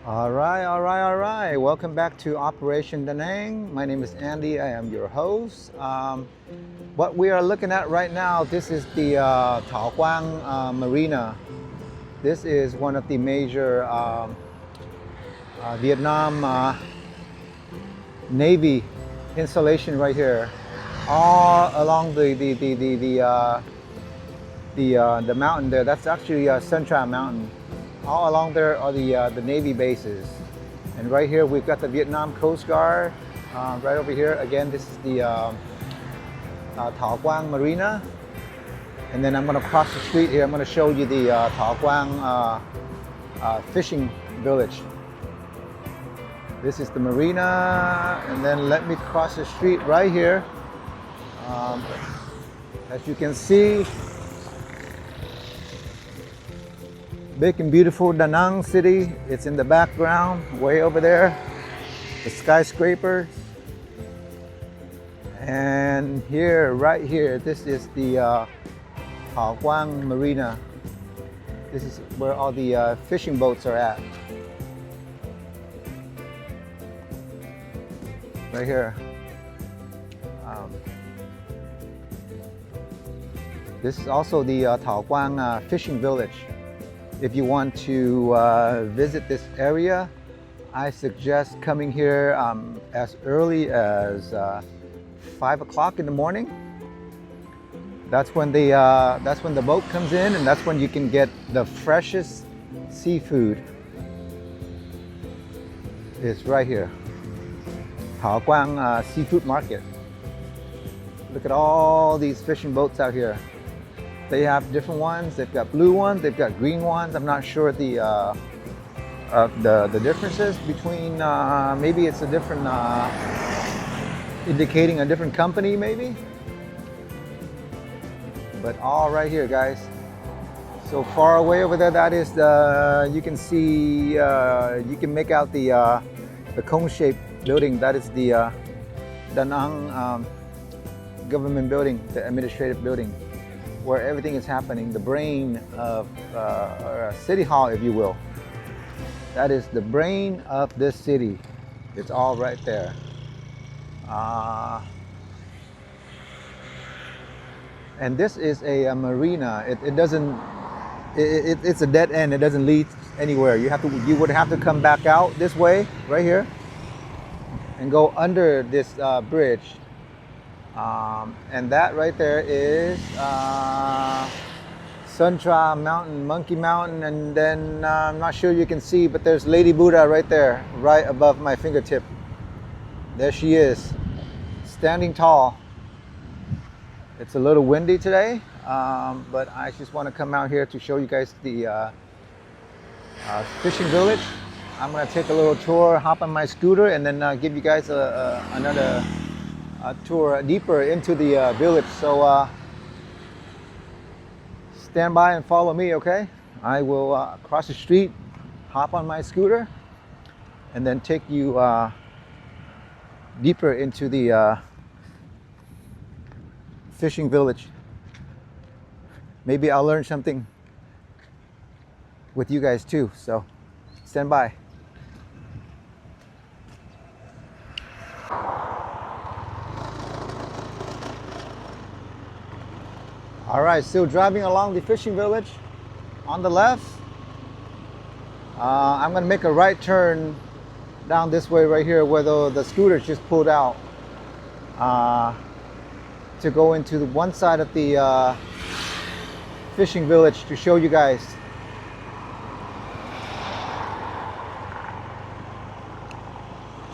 All right. Welcome back to Operation Da Nang. My name is Andy. I am your host. What we are looking at right now, this is the Thọ Quang Marina. This is one of the major Vietnam Navy installation right here, all along the mountain there. That's actually Son Tra Mountain. All along there are the Navy bases. And right here we've got the Vietnam Coast Guard. Right over here, again, this is the Thọ Quang Marina. And then I'm going to cross the street here. I'm going to show you the Thọ Quang Fishing Village. This is the marina, and then let me cross the street right here. As you can see, big and beautiful Da Nang city. It's in the background, way over there. The skyscrapers. And here, right here, this is the Thọ Quang Marina. This is where all the fishing boats are at. Right here. This is also the Thọ Quang Fishing Village. If you want to visit this area, I suggest coming here as early as 5 o'clock in the morning. That's when the boat comes in, and that's when you can get the freshest seafood. It's right here. Thọ Quang Seafood Market. Look at all these fishing boats out here. They have different ones. They've got blue ones. They've got green ones. I'm not sure the differences between. Maybe it's a different, indicating a different company, maybe. But all right here, guys. So far away over there, that is the. You can see. You can make out the cone-shaped building. That is the Da Nang government building, the administrative building, where everything is happening, the brain of or City Hall, if you will. That is the brain of this city. It's all right there. And this is a marina. It doesn't. It's a dead end. It doesn't lead anywhere. You would have to come back out this way, right here, and go under this bridge. And that right there is Son Tra Mountain, Monkey Mountain, and then I'm not sure you can see, but there's Lady Buddha right there, right above my fingertip. There she is, standing tall. It's a little windy today, but I just want to come out here to show you guys the fishing village. I'm going to take a little tour, hop on my scooter, and then give you guys another tour deeper into the village. So stand by and follow me, okay? I will cross the street, hop on my scooter, and then take you deeper into the fishing village. Maybe I'll learn something with you guys too, so stand by. All right, still driving along the fishing village. On the left, I'm gonna make a right turn down this way right here where the scooter just pulled out to go into the one side of the fishing village to show you guys.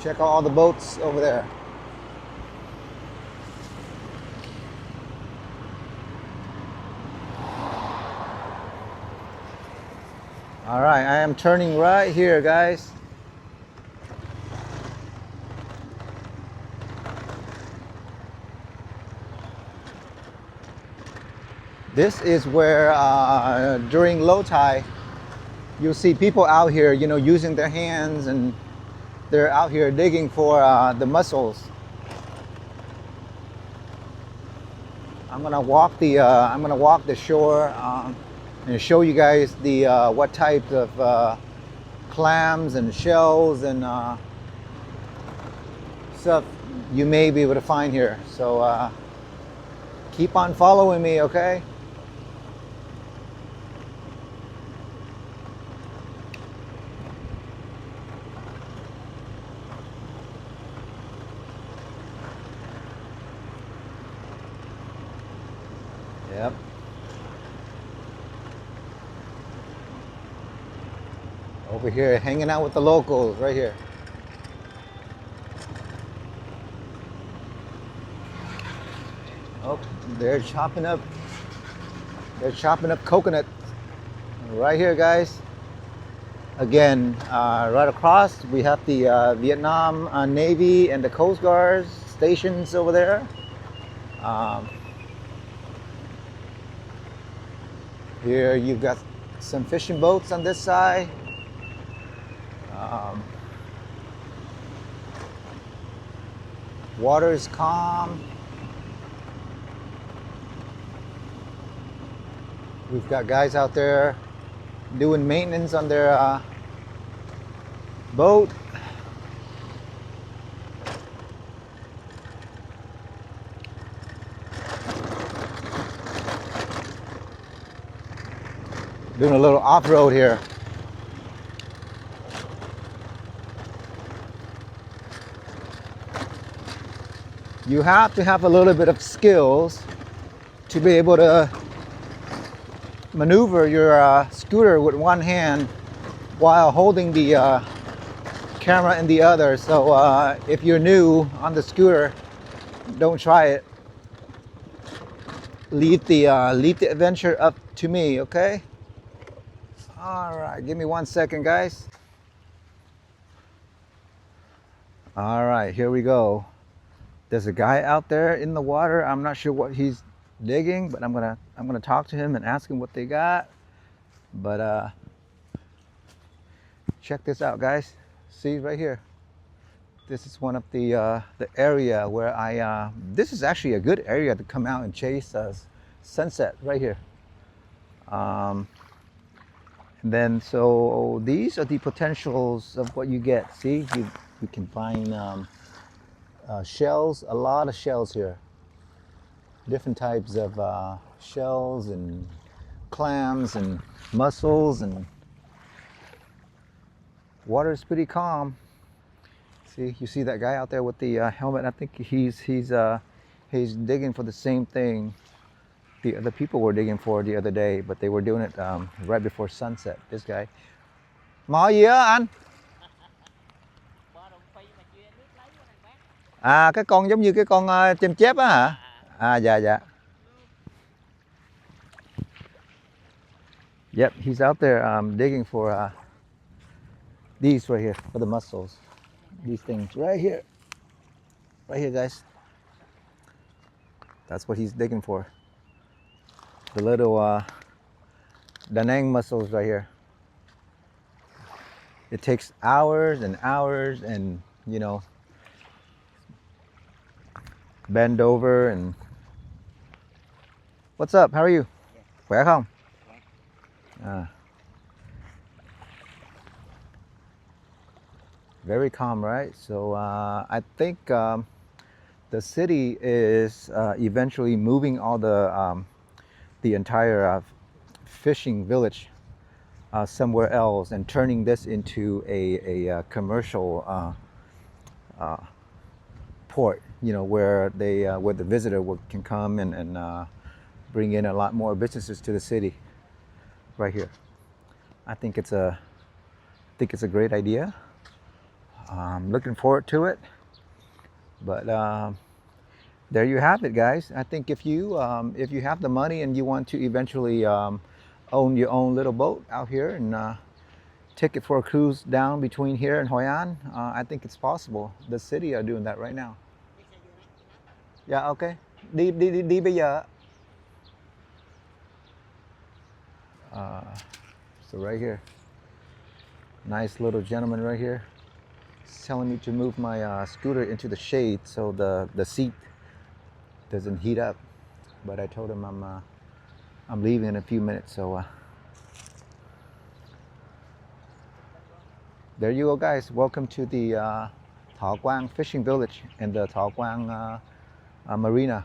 Check out all the boats over there. All right, I am turning right here, guys. This is where during low tide, you'll see people out here, using their hands, and they're out here digging for the mussels. I'm gonna walk the shore and show you guys the what types of clams and shells and stuff you may be able to find here. So keep on following me, okay? Yep. Over here, hanging out with the locals, right here. Oh, they're chopping up coconut right here, guys. Again, right across, we have the Vietnam Navy and the Coast Guard stations over there. Here you've got some fishing boats on this side. Water is calm. We've got guys out there doing maintenance on their boat. Doing a little off-road here. You have to have a little bit of skills to be able to maneuver your scooter with one hand while holding the camera in the other. So if you're new on the scooter, don't try it. Leave the adventure up to me, okay? All right, give me 1 second, guys. All right, here we go. There's a guy out there in the water. I'm not sure what he's digging, but I'm gonna talk to him and ask him what they got. But check this out, guys. See right here. This is one of the area where this is actually a good area to come out and chase sunset right here. And then so these are the potentials of what you get. See, you can find shells, a lot of shells here. Different types of shells and clams and mussels, and water is pretty calm. See, you see that guy out there with the helmet? I think he's digging for the same thing the other people were digging for the other day, but they were doing it right before sunset. This guy. Mò gì á anh? À, cái con giống như cái con chêm chép á hả? À, dạ dạ. Yep, he's out there digging for these right here, for the mussels. These things right here, guys. That's what he's digging for. The little Da Nang mussels right here. It takes hours and hours, and you know, bend over and. What's up? How are you? Khỏe không? Very calm, right? So I think the city is eventually moving all the entire fishing village somewhere else and turning this into a commercial port. You know, where the visitor can come and bring in a lot more businesses to the city. Right here, I think it's a great idea. I'm looking forward to it. But there you have it, guys. I think if you have the money and you want to eventually own your own little boat out here and take it for a cruise down between here and Hoi An, I think it's possible. The city are doing that right now. Yeah, okay. Đi bây giờ. So right here, nice little gentleman right here. He's telling me to move my scooter into the shade so the seat doesn't heat up. But I told him I'm leaving in a few minutes, so there you go, guys. Welcome to the Thọ Quang Fishing Village in the Thọ Quang Marina.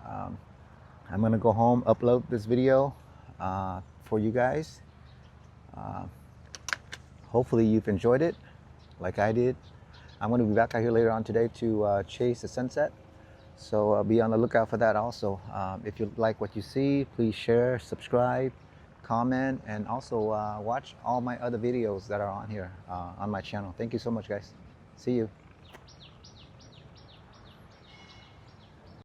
I'm gonna go home, upload this video for you guys. Hopefully you've enjoyed it like I did. I'm gonna be back out here later on today to chase the sunset. So be on the lookout for that also. If you like what you see, please share, subscribe, comment, and also watch all my other videos that are on here on my channel. Thank you so much, guys. See you.